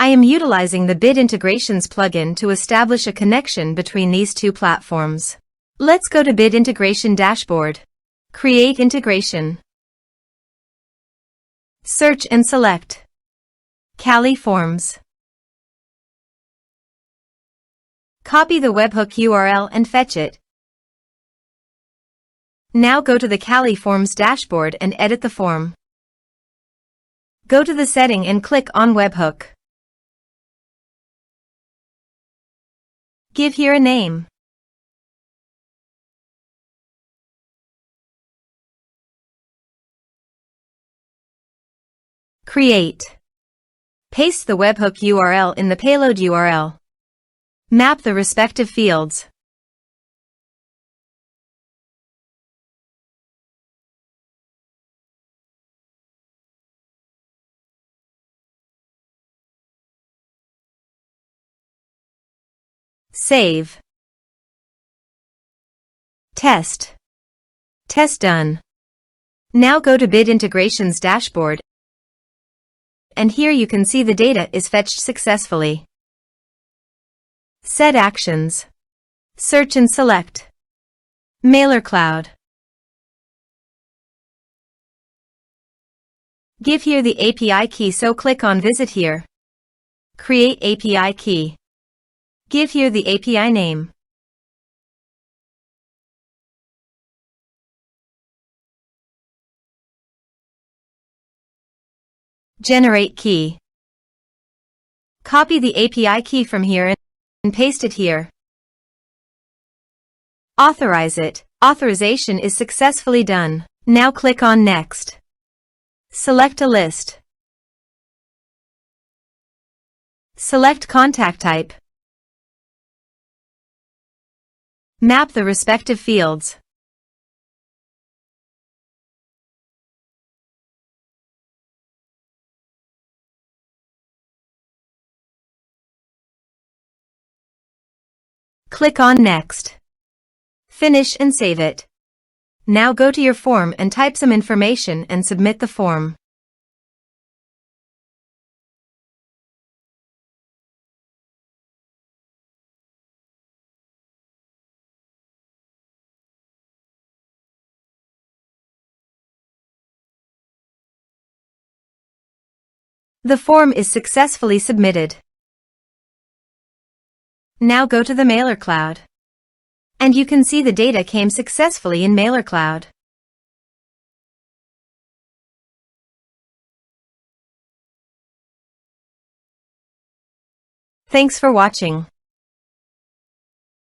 I am utilizing the Bid Integrations plugin to establish a connection between these two platforms. Let's go to Bid Integration Dashboard. Create integration. Search and select Kali Forms. Copy the webhook URL and fetch it. Now go to the Kali Forms dashboard and edit the form. Go to the setting and click on Webhook. Give here a name. Create. Paste the webhook URL in the payload URL. Map the respective fields. Save. Test. Test done. Now go to Bid Integrations dashboard, and here you can see the data is fetched successfully. Set actions. Search and select Mailercloud. Give here the API key, so click on Visit here. Create API key. Give here the API name. Generate key. Copy the API key from here and paste it here. Authorize it. Authorization is successfully done. Now click on Next. Select a list. Select contact type. Map the respective fields. Click on Next. Finish and save it. Now go to your form and type some information and submit the form. The form is successfully submitted. Now go to the Mailercloud. And you can see the data came successfully in Mailercloud. Thanks for watching.